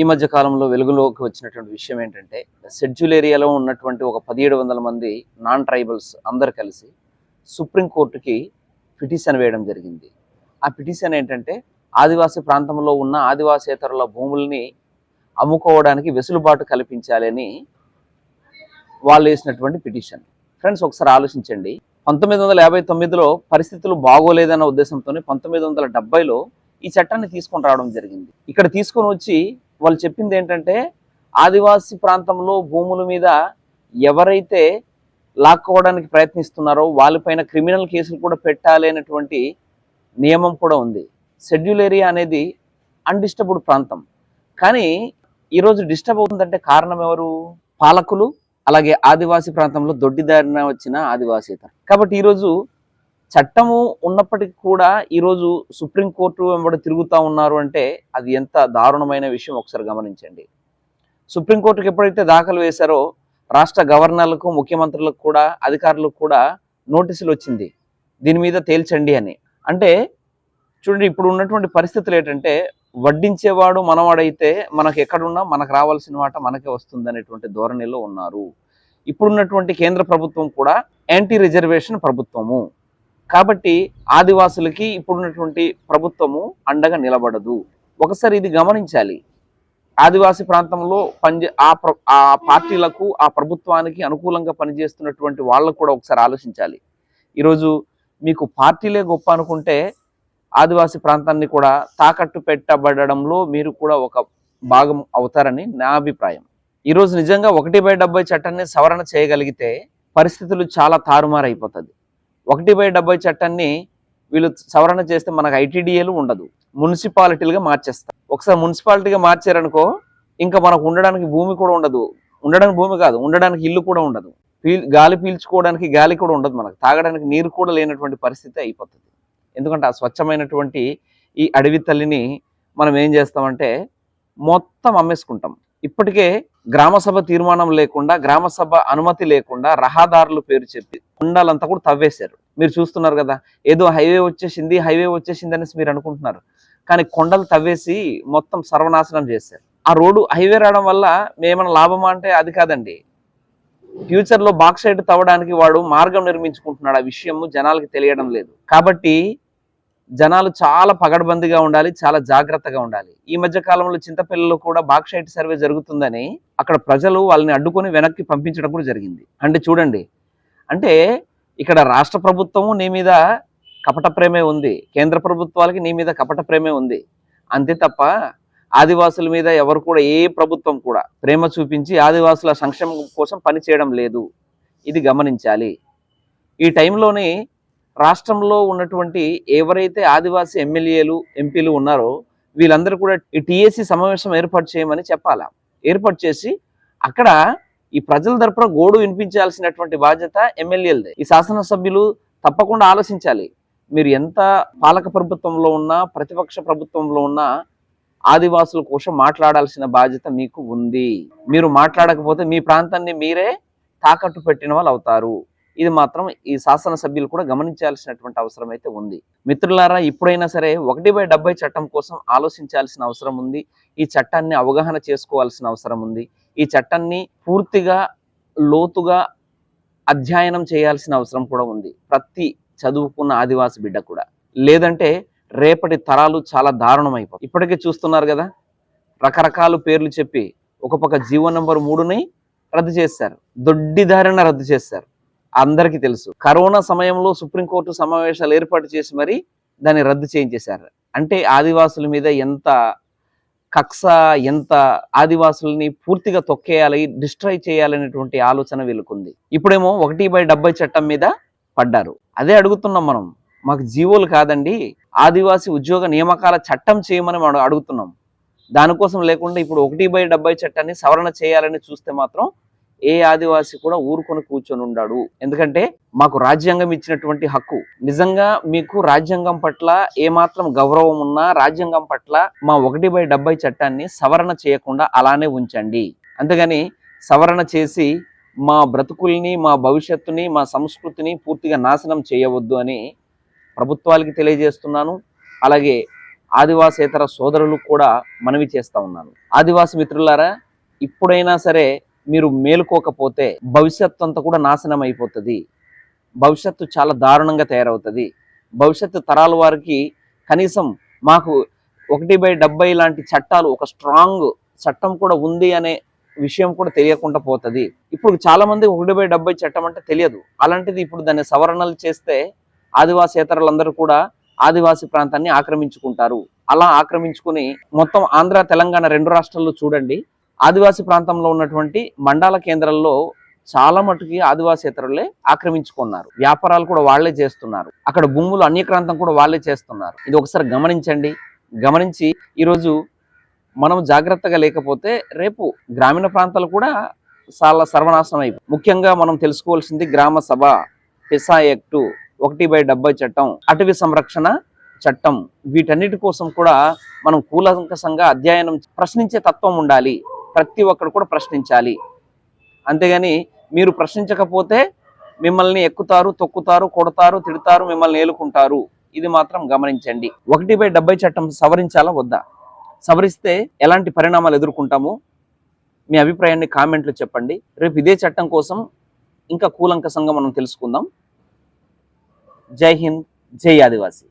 ఈ మధ్య కాలంలో వెలుగులోకి వచ్చినటువంటి విషయం ఏంటంటే, షెడ్యూల్ ఏరియాలో ఉన్నటువంటి ఒక 1700 మంది నాన్ ట్రైబల్స్ అందరూ కలిసి సుప్రీం కోర్టుకి పిటిషన్ వేయడం జరిగింది. ఆ పిటిషన్ ఏంటంటే, ఆదివాసీ ప్రాంతంలో ఉన్న ఆదివాసేతరుల భూముల్ని అమ్ముకోవడానికి వెసులుబాటు కల్పించాలని వాళ్ళు వేసినటువంటి పిటిషన్. ఫ్రెండ్స్, ఒకసారి ఆలోచించండి. 1959లో పరిస్థితులు బాగోలేదన్న ఉద్దేశంతోనే 1970లో ఈ చట్టాన్ని తీసుకొని రావడం జరిగింది. ఇక్కడ తీసుకొని వచ్చి వాళ్ళు చెప్పింది ఏంటంటే, ఆదివాసీ ప్రాంతంలో భూముల మీద ఎవరైతే లాక్కోవడానికి ప్రయత్నిస్తున్నారో వాళ్ళపైన క్రిమినల్ కేసులు కూడా పెట్టాలి అనేటువంటి నియమం కూడా ఉంది. షెడ్యూల్ ఏరియా అనేది అన్డిస్టర్బ్డ్ ప్రాంతం. కానీ ఈరోజు డిస్టర్బ్ అవుతుందంటే కారణం ఎవరు? పాలకులు, అలాగే ఆదివాసీ ప్రాంతంలో దొడ్డిదారిన వచ్చిన ఆదివాసీతరు. కాబట్టి ఈరోజు చట్టము ఉన్నప్పటికీ కూడా ఈరోజు సుప్రీంకోర్టు వెంబడి తిరుగుతూ ఉన్నారు అంటే అది ఎంత దారుణమైన విషయం ఒకసారి గమనించండి. సుప్రీంకోర్టుకి ఎప్పుడైతే దాఖలు వేశారో రాష్ట్ర గవర్నర్లకు, ముఖ్యమంత్రులకు కూడా, అధికారులకు కూడా నోటీసులు వచ్చింది దీని మీద తేల్చండి అని. అంటే చూడండి, ఇప్పుడు ఉన్నటువంటి పరిస్థితులు ఏంటంటే, వడ్డించేవాడు మనవాడైతే మనకు ఎక్కడున్నా మనకు రావాల్సిన మాట మనకే వస్తుంది అనేటువంటి ధోరణిలో ఉన్నారు. ఇప్పుడున్నటువంటి కేంద్ర ప్రభుత్వం కూడా యాంటీ రిజర్వేషన్ ప్రభుత్వము కాబట్టి ఆదివాసులకి ఇప్పుడున్నటువంటి ప్రభుత్వము అండగా నిలబడదు. ఒకసారి ఇది గమనించాలి. ఆదివాసీ ప్రాంతంలో ఆ పార్టీలకు, ఆ ప్రభుత్వానికి అనుకూలంగా పనిచేస్తున్నటువంటి వాళ్ళకు కూడా ఒకసారి ఆలోచించాలి. ఈరోజు మీకు పార్టీలే గొప్ప అనుకుంటే ఆదివాసీ ప్రాంతాన్ని కూడా తాకట్టు పెట్టబడడంలో మీరు కూడా ఒక భాగం అవుతారని నా అభిప్రాయం. ఈరోజు నిజంగా 1/70 చట్టాన్ని సవరణ చేయగలిగితే పరిస్థితులు చాలా తారుమారైపోతుంది. 1/70 చట్టాన్ని వీళ్ళు సవరణ చేస్తే మనకు ఐటీడీఏలు ఉండదు, మున్సిపాలిటీలుగా మార్చేస్తారు. ఒకసారి మున్సిపాలిటీగా మార్చారనుకో ఇంకా మనకు ఉండడానికి భూమి కూడా ఉండదు. ఉండడానికి భూమి కాదు, ఉండడానికి ఇల్లు కూడా ఉండదు. గాలి పీల్చుకోవడానికి గాలి కూడా ఉండదు, మనకు తాగడానికి నీరు కూడా లేనటువంటి పరిస్థితి అయిపోతుంది. ఎందుకంటే ఆ స్వచ్ఛమైనటువంటి ఈ అడవి తల్లిని మనం ఏం చేస్తామంటే మొత్తం అమ్మేసుకుంటాం. ఇప్పటికే గ్రామసభ తీర్మానం లేకుండా, గ్రామసభ అనుమతి లేకుండా రహదారులు పేరు చెప్పి కొండలంతా కూడా తవ్వేశారు. మీరు చూస్తున్నారు కదా, ఏదో హైవే వచ్చేసింది అనేసి మీరు అనుకుంటున్నారు. కానీ కొండలు తవ్వేసి మొత్తం సర్వనాశనం చేశారు. ఆ రోడ్డు హైవే రావడం వల్ల ఏమైనా లాభమా అంటే అది కాదండి. ఫ్యూచర్లో బాక్సైట్ తవ్వడానికి వాడు మార్గం నిర్మించుకుంటున్నాడు. ఆ విషయం జనాలకి తెలియడం లేదు. కాబట్టి జనాలు చాలా పగడ్బందీగా ఉండాలి, చాలా జాగ్రత్తగా ఉండాలి. ఈ మధ్య కాలంలో చింతపల్లిలో కూడా బాక్సైట్ సర్వే జరుగుతుందని అక్కడ ప్రజలు వాళ్ళని అడ్డుకొని వెనక్కి పంపించడం కూడా జరిగింది. అంటే చూడండి, అంటే ఇక్కడ రాష్ట్ర ప్రభుత్వము నీ మీద కపట ప్రేమే ఉంది, కేంద్ర ప్రభుత్వాలకి నీ మీద కపట ప్రేమే ఉంది. అంతే తప్ప ఆదివాసుల మీద ఎవరు కూడా, ఏ ప్రభుత్వం కూడా ప్రేమ చూపించి ఆదివాసుల సంక్షేమం కోసం పని చేయడం లేదు. ఇది గమనించాలి. ఈ టైంలోని రాష్ట్రంలో ఉన్నటువంటి ఎవరైతే ఆదివాసీ ఎమ్మెల్యేలు, ఎంపీలు ఉన్నారో వీళ్ళందరూ కూడా ఈ టీఏసీ సమావేశం ఏర్పాటు చేయమని చెప్పాలా. ఏర్పాటు చేసి అక్కడ ఈ ప్రజల తరపున గోడు వినిపించాల్సినటువంటి బాధ్యత ఎమ్మెల్యేలదే. ఈ శాసనసభ్యులు తప్పకుండా ఆలోచించాలి. మీరు ఎంత పాలక ప్రభుత్వంలో ఉన్నా, ప్రతిపక్ష ప్రభుత్వంలో ఉన్నా ఆదివాసుల కోసం మాట్లాడాల్సిన బాధ్యత మీకు ఉంది. మీరు మాట్లాడకపోతే మీ ప్రాంతాన్ని మీరే తాకట్టు పెట్టిన వాళ్ళు అవుతారు. ఇది మాత్రం ఈ శాసనసభ్యులు కూడా గమనించాల్సినటువంటి అవసరం అయితే ఉంది. మిత్రులారా, ఇప్పుడైనా సరే 1/70 చట్టం కోసం ఆలోచించాల్సిన అవసరం ఉంది. ఈ చట్టాన్ని అవగాహన చేసుకోవాల్సిన అవసరం ఉంది. ఈ చట్టాన్ని పూర్తిగా లోతుగా అధ్యయనం చేయాల్సిన అవసరం కూడా ఉంది, ప్రతి చదువుకున్న ఆదివాసి బిడ్డ కూడా. లేదంటే రేపటి తరాలు చాలా దారుణం అయిపోతాయి. ఇప్పటికే చూస్తున్నారు కదా, రకరకాల పేర్లు చెప్పి ఒక పక్క జీవో నెంబర్ 3ని రద్దు చేశారు, దొడ్డిదారిన రద్దు చేశారు. అందరికీ తెలుసు. కరోనా సమయంలో సుప్రీంకోర్టు సమావేశాలు ఏర్పాటు చేసి మరి దాన్ని రద్దు చేయించేశారు. అంటే ఆదివాసుల మీద ఎంత కక్ష, ఎంత ఆదివాసుల్ని పూర్తిగా తొక్కేయాలి, డిస్ట్రాయ్ చేయాలనేటువంటి ఆలోచన వీళ్ళకుంది. ఇప్పుడేమో 1/70 చట్టం మీద పడ్డారు. అదే అడుగుతున్నాం మనం. మాకు జీవోలు కాదండి, ఆదివాసీ ఉద్యోగ నియామకాల చట్టం చేయమని మనం అడుగుతున్నాం. దానికోసం లేకుండా ఇప్పుడు 1/70 చట్టాన్ని సవరణ చేయాలని చూస్తే మాత్రం ఏ ఆదివాసి కూడా ఊరుకొని కూర్చొని ఉండాడు. ఎందుకంటే మాకు రాజ్యాంగం ఇచ్చినటువంటి హక్కు. నిజంగా మీకు రాజ్యాంగం పట్ల ఏమాత్రం గౌరవం ఉన్నా రాజ్యాంగం పట్ల మా 1/70 చట్టాన్ని సవరణ చేయకుండా అలానే ఉంచండి. అంతేగాని సవరణ చేసి మా బ్రతుకుల్ని, మా భవిష్యత్తుని, మా సంస్కృతిని పూర్తిగా నాశనం చేయవద్దు అని ప్రభుత్వాలకి తెలియజేస్తున్నాను. అలాగే ఆదివాసేతర సోదరులు కూడా మనవి చేస్తా ఉన్నాను. ఆదివాసి మిత్రులారా, ఇప్పుడైనా సరే మీరు మేలుకోకపోతే భవిష్యత్తు అంతా కూడా నాశనం అయిపోతుంది. భవిష్యత్తు చాలా దారుణంగా తయారవుతుంది. భవిష్యత్తు తరాల వారికి కనీసం మాకు 1/70 లాంటి చట్టాలు, ఒక స్ట్రాంగ్ చట్టం కూడా ఉంది అనే విషయం కూడా తెలియకుండా పోతుంది. ఇప్పుడు చాలా మంది 1/70 చట్టం అంటే తెలియదు. అలాంటిది ఇప్పుడు దాన్ని సవరణలు చేస్తే ఆదివాసేతరులందరూ కూడా ఆదివాసీ ప్రాంతాన్ని ఆక్రమించుకుంటారు. అలా ఆక్రమించుకుని మొత్తం ఆంధ్ర తెలంగాణ 2 రాష్ట్రాల్లో చూడండి, ఆదివాసీ ప్రాంతంలో ఉన్నటువంటి మండల కేంద్రాల్లో చాలా మటుకి ఆదివాసేతరులే ఆక్రమించుకున్నారు. వ్యాపారాలు కూడా వాళ్లే చేస్తున్నారు. అక్కడ భూములు అన్యక్రాంతం కూడా వాళ్లే చేస్తున్నారు. ఇది ఒకసారి గమనించండి. గమనించి ఈరోజు మనం జాగ్రత్తగా లేకపోతే రేపు గ్రామీణ ప్రాంతాలు కూడా చాలా సర్వనాశనం అయిపోయి. ముఖ్యంగా మనం తెలుసుకోవాల్సింది గ్రామ సభ, పెసా యాక్టు, 1/70 చట్టం, అటవీ సంరక్షణ చట్టం, వీటన్నిటి కోసం కూడా మనం కూలంకషంగా అధ్యయనం, ప్రశ్నించే తత్వం ఉండాలి. ప్రతి ఒక్కరు కూడా ప్రశ్నించాలి. అంతేగాని మీరు ప్రశ్నించకపోతే మిమ్మల్ని ఎక్కుతారు, తొక్కుతారు, కొడతారు, తిడతారు, మిమ్మల్ని ఏలుకుంటారు. ఇది మాత్రం గమనించండి. 1/70 చట్టం సవరించాలా వద్దా? సవరిస్తే ఎలాంటి పరిణామాలు ఎదుర్కొంటాము? మీ అభిప్రాయాన్ని కామెంట్లు చెప్పండి. రేపు ఇదే చట్టం కోసం ఇంకా కూలంకషంగా మనం తెలుసుకుందాం. జై హింద్, జై ఆదివాసీ.